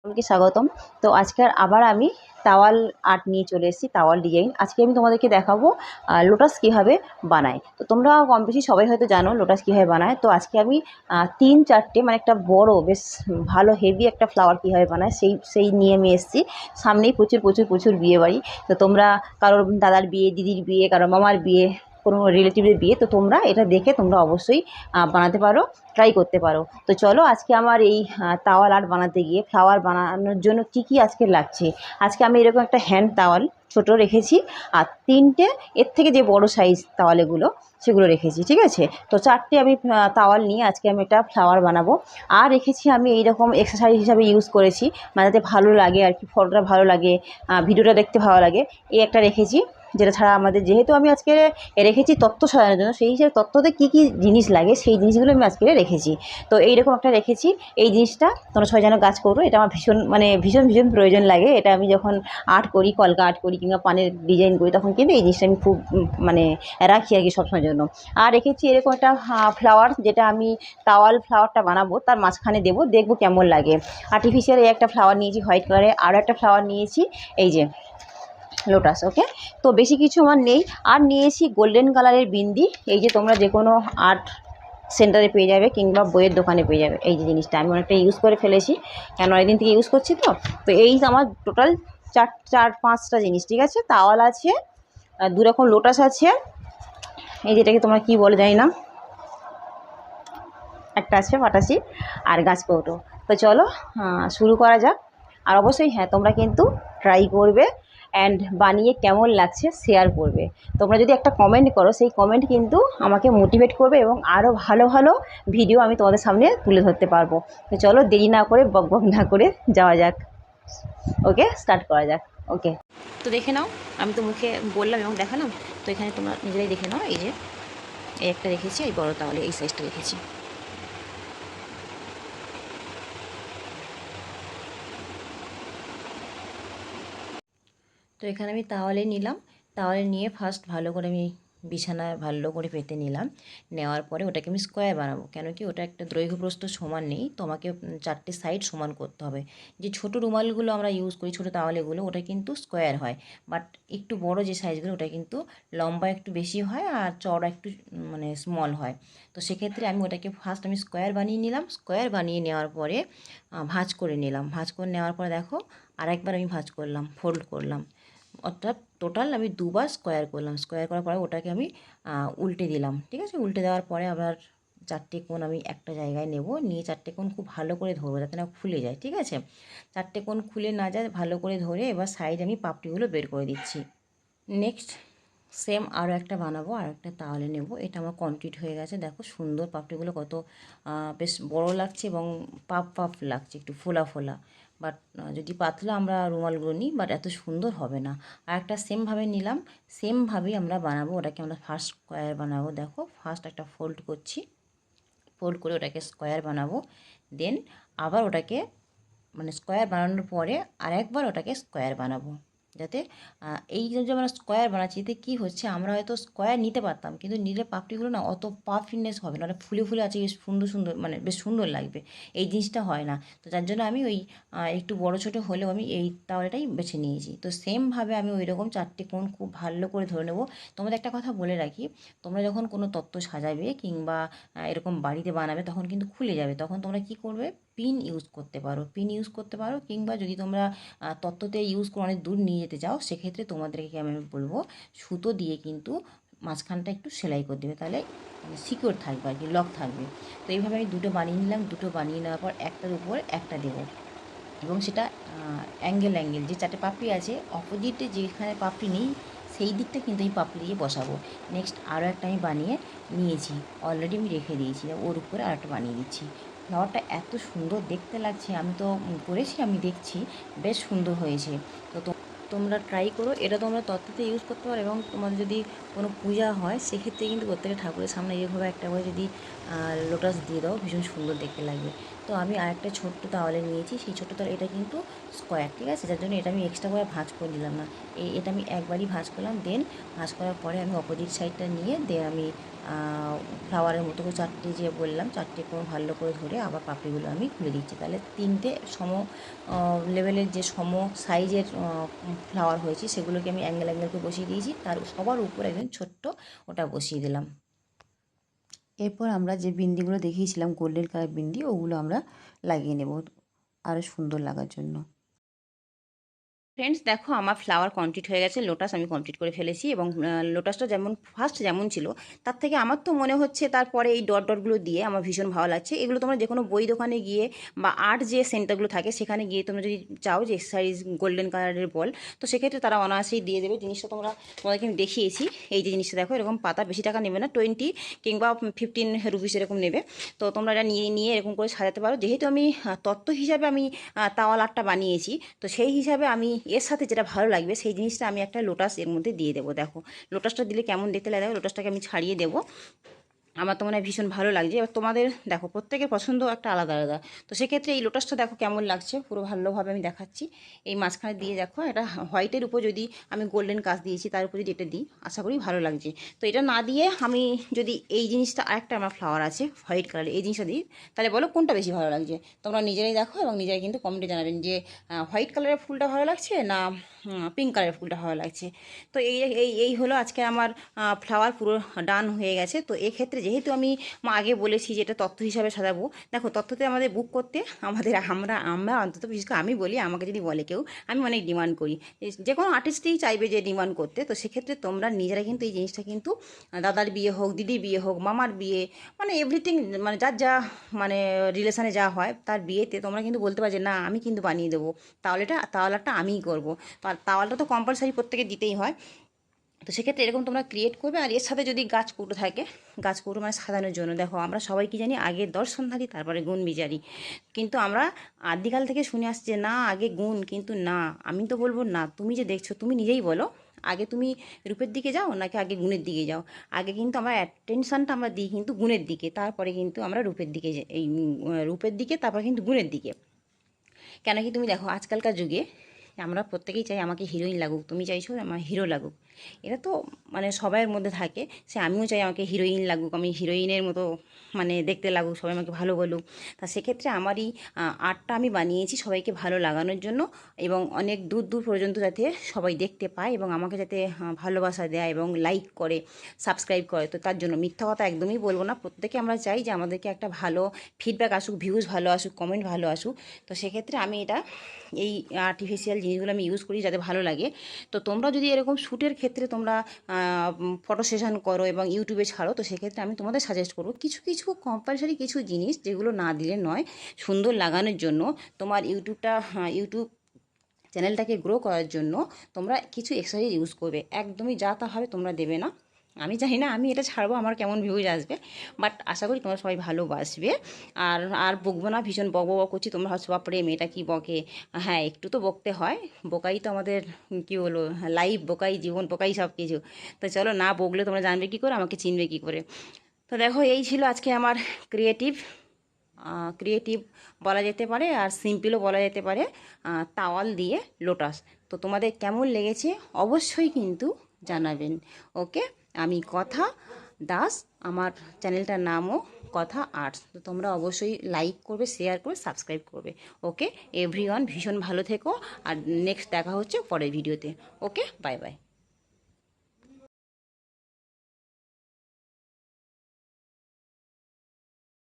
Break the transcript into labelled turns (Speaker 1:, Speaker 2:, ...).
Speaker 1: সবাইকে স্বাগতম। তো আজকের আবার আমি তাওয়াল আর্ট নিয়ে চলে এসেছি, তাওয়াল ডিজাইন। আজকে আমি তোমাদেরকে দেখাবো লোটাস কীভাবে বানায়। তো তোমরা কম বেশি সবাই হয়তো জানো লোটাস কীভাবে বানায়। তো আজকে আমি 3-4টে মানে একটা বড় বেশ ভালো হেভি একটা ফ্লাওয়ার কীভাবে বানায় সেই নিয়ে আমি এসেছি। সামনেই প্রচুর প্রচুর প্রচুর বিয়ে বাড়ি। তো তোমরা কারোর দাদার বিয়ে, দিদির বিয়ে, কারোর মামার বিয়ে, কোনো রিলেটিভের বিয়ে, তো তোমরা এটা দেখে তোমরা অবশ্যই বানাতে পারো, ট্রাই করতে পারো। তো চলো আজকে আমার এই তাওয়াল আর্ট বানাতে গিয়ে ফ্লাওয়ার বানানোর জন্য কি আজকে লাগছে। আজকে আমি এরকম একটা হ্যান্ড তাওয়াল ছোট রেখেছি, আর 3টে এর থেকে যে বড় সাইজ তাওয়ালেগুলো সেগুলো রেখেছি, ঠিক আছে। তো 4টে আমি তাওয়াল নিয়ে আজকে আমি এটা ফ্লাওয়ার বানাবো। আর রেখেছি আমি এইরকম এক্সারসাইজ হিসাবে ইউজ করেছি, মানে যাতে ভালো লাগে আর কি, ফটোটা ভালো লাগে, ভিডিওটা দেখতে ভালো লাগে, এই একটা রেখেছি। যেটা ছাড়া আমাদের, যেহেতু আমি আজকে রেখেছি তত্ত্ব সাজানোর জন্য, সেই হিসেবে তত্ত্বতে কী জিনিস লাগে সেই জিনিসগুলো আমি আজকে রেখেছি। তো এইরকম একটা রেখেছি। এই জিনিসটা তোমরা সবাই যেন কাজ করো, এটা আমার ভীষণ মানে ভীষণ ভীষণ প্রয়োজন লাগে। এটা আমি যখন আর্ট করি, কলকা আর্ট করি কিংবা পানের ডিজাইন করি, তখন কিন্তু এই জিনিসটা আমি খুব মানে রাখি আর কি সবসময়ের জন্য। আর রেখেছি এরকম একটা ফ্লাওয়ার, যেটা আমি তাওয়াল ফ্লাওয়ারটা বানাবো তার মাঝখানে দেবো, দেখবো কেমন লাগে। আর্টিফিশিয়াল এই একটা ফ্লাওয়ার নিয়েছি হোয়াইট কালারে, আরও একটা ফ্লাওয়ার নিয়েছি এই যে লোটাস। ওকে, তো বেশি কিছু আমার নেই। আর নিয়েছি গোল্ডেন কালারের বিন্দি, এই যে তোমরা যে কোনো আর্ট সেন্টারে পেয়ে যাবে কিংবা বইয়ের দোকানে পেয়ে যাবে। এই যে জিনিসটা আমি অনেকটা ইউজ করে ফেলেছি, কেন অনেকদিন থেকে ইউজ করছি। তো এই আমার টোটাল 4-5টা জিনিস, ঠিক আছে। তাওয়াল আছে, 2 রকম লোটাস আছে, এই যেটাকে তোমরা কি বলে জানি না, একটা আছে পাটাশি, আর গাছ কৌটো। তো চলো শুরু করা যাক। আর অবশ্যই হ্যাঁ, তোমরা কিন্তু ট্রাই করবে অ্যান্ড বানিয়ে কেমন লাগছে শেয়ার করবে। তোমরা যদি একটা কমেন্ট করো, সেই কমেন্ট কিন্তু আমাকে মোটিভেট করবে এবং আরও ভালো ভালো ভিডিও আমি তোমাদের সামনে তুলে ধরতে পারবো। তো চলো দেরি না করে, বক বক না করে যাওয়া যাক। ওকে, স্টার্ট করা যাক। ওকে, তো দেখে নাও, আমি তো মুখে বললাম এবং দেখালাম, তো এখানে তোমরা নিজেরাই দেখে নাও। এই যে এই একটা রেখেছি, এই বড় তাহলে এই সাইজটা রেখেছি। তো এখানে আমি তাওয়ালে নিলাম, তাওয়ালে নিয়ে ফার্স্ট ভালো করে আমি বিছানায় ভালো করে পেতে নিলাম। নেওয়ার পরে ওটাকে আমি স্কোয়ার বানাবো, কেন কি ওটা একটা দৈর্ঘ্য প্রস্থ সমান নেই, তো আমাকে 4টে সাইড সমান করতে হবে। যে ছোট রুমালগুলো আমরা ইউজ করি, ছোটো তাওয়ালেগুলো, ওটা কিন্তু স্কোয়ার হয়, বাট একটু বড় যে সাইজগুলো ওটা কিন্তু লম্বা একটু বেশি হয় আর চওড়া একটু মানে স্মল হয়। তো সেক্ষেত্রে আমি ওটাকে ফার্স্ট আমি স্কোয়ার বানিয়ে নিলাম। স্কোয়ার বানিয়ে নেওয়ার পরে ভাঁজ করে নিলাম। ভাঁজ করে নেওয়ার পরে দেখো আরেকবার আমি ভাঁজ করলাম, ফোল্ড করলাম, অর্থাৎ টোটাল আমি 2বার স্কোয়ার করলাম। স্কোয়ার করার পরে ওটাকে আমি উল্টে দিলাম, ঠিক আছে। উল্টে দেওয়ার পরে আবার 4টে কোণ আমি একটা জায়গায় নেব, নিয়ে 4টে কোণ খুব ভালো করে ধরবো যাতে না খুলে যায়, ঠিক আছে। 4টে কোণ খুলে না যায়, ভালো করে ধরে এবার সাইডে আমি পাপড়িগুলো বের করে দিচ্ছি। নেক্সট সেম আরও একটা বানাবো, আর একটা তাহলে নেব। এটা আমার কমপ্লিট হয়ে গেছে। দেখো সুন্দর পাপড়িগুলো কত বেশ বড় লাগছে এবং পাপ পাপ লাগছে, একটু ফোলা ফোলা। বাট যদি পাতলা আমরা রুমালগুলো নিই, বাট এত সুন্দর হবে না। আর একটা সেমভাবে নিলাম, সেমভাবেই আমরা বানাবো। ওটাকে আমরা ফার্স্ট স্কোয়ার বানাবো। দেখো ফার্স্ট একটা ফোল্ড করছি, ফোল্ড করে ওটাকে স্কোয়ার বানাবো। দেন আবার ওটাকে মানে স্কোয়ার বানানোর পরে আরেকবার ওটাকে স্কোয়ার বানাবো, যাতে এই যে আমরা স্কোয়ার বানাচ্ছি, এতে কী হচ্ছে, আমরা হয়তো স্কোয়ার নিতে পারতাম, কিন্তু নিলে পাপড়িগুলো না অত পারফিটনেস হবে না, ওটা ফুলে ফুলে আছে, বেশ সুন্দর সুন্দর মানে বেশ সুন্দর লাগবে, এই জিনিসটা হয় না। তো যার জন্য আমি ওই একটু বড় ছোটো হলেও আমি এই তাওয়ালটাই বেছে নিয়েছি। তো সেমভাবে আমি ওই রকম 4টে কোণ খুব ভালো করে ধরে নেবো। তোমাদের একটা কথা বলে রাখি, তোমরা যখন কোনো তত্ত্ব সাজাবে কিংবা এরকম বাড়িতে বানাবে, তখন কিন্তু খুলে যাবে, তখন তোমরা কী করবে, পিন ইউজ করতে পারো, পিন ইউজ করতে পারো, কিংবা যদি তোমরা তত্ত্বতে ইউজ করে অনেক দূর নিয়ে যেতে চাও, সেক্ষেত্রে তোমাদেরকে আমি বলবো সুতো দিয়ে কিন্তু মাঝখানটা একটু সেলাই করে দেবে, তাহলে সিকিউর থাকবে আর কি, লক থাকবে। তো এইভাবে আমি 2টো বানিয়ে নিলাম। 2টো বানিয়ে নেওয়ার পর একটার উপর একটা দেবো, এবং সেটা অ্যাঙ্গেল যে 4টে পাপড়ি আছে, অপোজিটে যেখানে পাপড়ি নেই সেই দিকটা কিন্তু আমি পাপড়ি দিয়ে বসাবো। নেক্সট আরও একটা আমি বানিয়ে নিয়েছি, অলরেডি আমি রেখে দিয়েছি, ওর উপরে আর একটা বানিয়ে দিচ্ছি। ফ্লাওয়ারটা এত সুন্দর দেখতে লাগছে, আমি তো করেছি, আমি দেখছি বেশ সুন্দর হয়েছে। তো তোমরা ট্রাই করো, এটা তোমরা তত্ত্বতে ইউজ করতে পারো, এবং তোমাদের যদি কোনো পূজা হয় সেক্ষেত্রে কিন্তু প্রত্যেকটা ঠাকুরের সামনে এইভাবে একটা করে যদি লোটাস দিয়ে দাও, ভীষণ সুন্দর দেখতে লাগবে। তো আমি আরেকটা ছোট্ট তাওয়ালে নিয়েছি, সেই ছোট্ট তাওয়ালে এটা কিন্তু স্কোয়ার, ঠিক আছে, যার জন্য এটা আমি এক্সট্রা করে ভাঁজ করে নিলাম না, এটা আমি একবারই ভাঁজ করলাম। দেন ভাঁজ করার পরে আমি অপোজিট সাইডটা নিয়ে দেন আমি ফ্লাওয়ারের মতো করে চারটে যে বললাম, চারটে কোণ ভালো করে ধরে আবার পাপড়িগুলো আমি খুলে দিচ্ছি। তাহলে তিনটে লেভেলের যে সাইজের ফ্লাওয়ার হয়েছে সেগুলোকে আমি অ্যাঙ্গেল করে বসিয়ে দিয়েছি। তার সবার উপরে একদম ছোট্ট ওটা বসিয়ে দিলাম। এরপর আমরা যে বিন্দিগুলো দেখিয়েছিলাম গোল্ডেন কালার বিন্দি, ওগুলো আমরা লাগিয়ে নেব আরও সুন্দর লাগার জন্য। ফ্রেন্ডস দেখো আমার ফ্লাওয়ার কমপ্লিট হয়ে গেছে, লোটাস আমি কমপ্লিট করে ফেলেছি। এবং লোটাসটা যেমন ছিল তার থেকে আমার তো মনে হচ্ছে তারপরে এই ডটগুলো দিয়ে আমার ভীষণ ভালো লাগছে। এগুলো তোমরা যে কোনো বই দোকানে গিয়ে বা আর্ট যে সেন্টারগুলো থাকে সেখানে গিয়ে তোমরা যদি চাও যে এক্সারসাইজ গোল্ডেন কালারের বল, তো সেক্ষেত্রে তারা অনায়াসেই দিয়ে দেবে। জিনিসটা তোমাদেরকে আমি দেখিয়েছি। এই যে জিনিসটা দেখো, এরকম পাতা বেশি টাকা নেবে না, 20 কিংবা 15 রুপিস এরকম নেবে। তো তোমরা এটা নিয়ে এরকম করে সাজাতে পারো। যেহেতু আমি তত্ত্ব হিসাবে আমি তাওয়াল আর্টটা বানিয়েছি, তো সেই হিসাবে আমি এর সাথে যেটা ভালো লাগবে সেই জিনিসটা আমি একটা লোটাস এর মধ্যে দিয়ে দেবো। দেখো লোটাসটা দিলে কেমন দেখতে লাগে, লোটাসটাকে আমি ছাড়িয়ে দেবো। আমার তো মনে হয় ভীষণ ভালো লাগছে। এবার তোমাদের দেখো প্রত্যেকের পছন্দ একটা আলাদা আলাদা। তো সেক্ষেত্রে এই লোটাসটা দেখো কেমন লাগছে, পুরো ভালোভাবে আমি দেখাচ্ছি। এই মাঝখানে দিয়ে দেখো, এটা হোয়াইটের উপর যদি আমি গোল্ডেন কাজ দিয়েছি তার উপর যদি এটা দিই, আশা করি ভালো লাগছে। তো এটা না দিয়ে আমি যদি এই জিনিসটা, আরেকটা আমার ফ্লাওয়ার আছে হোয়াইট কালারের, এই জিনিসটা দিই, তাহলে বলো কোনটা বেশি ভালো লাগছে। তোমরা নিজেরাই দেখো এবং নিজেরাই কিন্তু কমেন্টে জানাবেন যে হোয়াইট কালারের ফুলটা ভালো লাগছে না পিঙ্ক কালারের ফুলটা ভালো লাগছে। তো এই এই এই হলো আজকে আমার ফ্লাওয়ার পুরো ডান হয়ে গেছে। তো এক্ষেত্রে যেহেতু আমি আগে বলেছি যে এটা তত্ত্ব হিসাবে সাজাবো, দেখো তত্ত্বতে আমাদের বুক করতে আমরা অন্তত বিশেষ করে আমি বলি, আমাকে যদি বলে কেউ, আমি অনেক ডিমান্ড করি। যে কোনো আর্টিস্টই চাইবে যে ডিমান্ড করতে। তো সেক্ষেত্রে তোমরা নিজেরা কিন্তু এই জিনিসটা কিন্তু দাদার বিয়ে হোক, দিদির বিয়ে হোক, মামার বিয়ে, মানে এভরিথিং, মানে যার যা মানে রিলেশানে যা হয় তার বিয়েতে তোমরা কিন্তু বলতে পারো যে না আমি কিন্তু বানিয়ে দেবো, তাওয়ালটা আমিই করবো। তাওয়ালটা তো কম্পালসারি প্রত্যেকে দিতেই হয়। তো সেক্ষেত্রে এরকম তোমরা ক্রিয়েট করবে। আর এর সাথে যদি গাছ কৌটো থাকে, গাছ কৌটো মানে সাজানোর জন্য, দেখো আমরা সবাই কি জানি, আগে দর্শনধারী তারপরে গুণ বিচারি। কিন্তু আমরা আদিকাল থেকে শুনে আসছি যে না আগে গুণ, কিন্তু না, আমি তো বলবো না, তুমি যে দেখছো তুমি নিজেই বলো আগে তুমি রূপের দিকে যাও নাকি আগে গুণের দিকে যাও। আগে কিন্তু আমরা অ্যাটেনশানটা আমরা দিই কিন্তু গুণের দিকে, তারপরে কিন্তু আমরা রূপের দিকে এই রূপের দিকে, তারপরে কিন্তু গুণের দিকে। কেন কি তুমি দেখো আজকালকার যুগে আমরা প্রত্যেকেই চাই আমাকে হিরোইন লাগুক, তুমি চাইছো আমার হিরো লাগুক। এটা তো মানে সবাইয়ের মধ্যে থাকে। আমিও চাই আমাকে হিরোইন লাগুক, আমি হিরোইনের মতো মানে দেখতে লাগুক, সবাই আমাকে ভালো বলুক। তা সেক্ষেত্রে আমারই আর্টটা আমি বানিয়েছি সবাইকে ভালো লাগানোর জন্য, এবং অনেক দূর দূর পর্যন্ত যাতে সবাই দেখতে পায় এবং আমাকে যাতে ভালোবাসা দেয় এবং লাইক করে, সাবস্ক্রাইব করে। তো তার জন্য মিথ্যা কথা একদমই বলবো না, প্রত্যেকে আমরা চাই যে আমাদেরকে একটা ভালো ফিডব্যাক আসুক, ভিউজ ভালো আসুক, কমেন্ট ভালো আসুক। তো সেক্ষেত্রে আমি এই আর্টিফিশিয়াল জিনিসগুলো আমি ইউজ করি যাতে ভালো লাগে। তো তোমরা যদি এরকম শ্যুটের ক্ষেত্রে তোমরা ফটো সেশন করো এবং ইউটিউবে ছাড়ো, তো সেক্ষেত্রে আমি তোমাদের সাজেস্ট করবো কিছু কিছু কম্পালসারি কিছু জিনিস যেগুলো না দিলে নয়, সুন্দর লাগানোর জন্য তোমার ইউটিউব চ্যানেলটাকে গ্রো করার জন্য তোমরা কিছু এক্সারসাইজ ইউজ করবে। একদমই যা তা হবে তোমরা দেবে না। আমি জানি না আমি এটা ছাড়বো আমার কেমন ভিউজ আসবে, বাট আশা করি তোমরা সবাই ভালোবাসবে। আর আর বকবো না, ভীষণ বক করছি, তোমরা হচ্ছে বাপরে মেয়েটা কি বকে। হ্যাঁ একটু তো বকতে হয়, বোকাই তো আমাদের কী বলবো, লাইফ বোকাই, জীবন বোকাই সব কিছু। তো চলো, না বকলে তোমরা জানবে কী করে, আমাকে চিনবে কী করে। তো দেখো এই ছিল আজকে আমার ক্রিয়েটিভ বলা যেতে পারে, আর সিম্পলও বলা যেতে পারে, তাওয়াল দিয়ে লোটাস। তো তোমাদের কেমন লেগেছে অবশ্যই কিন্তু জানাবেন। ওকে, আমি কথা দাস, আমার চ্যানেলটার নামও কথা আর্টস। তো তোমরা অবশ্যই লাইক করবে, শেয়ার করবে, সাবস্ক্রাইব করবে। ওকে এভরিওয়ান, ভীষণ ভালো থেকো, আর নেক্সট দেখা হচ্ছে পরের ভিডিওতে। ওকে, বাই বাই।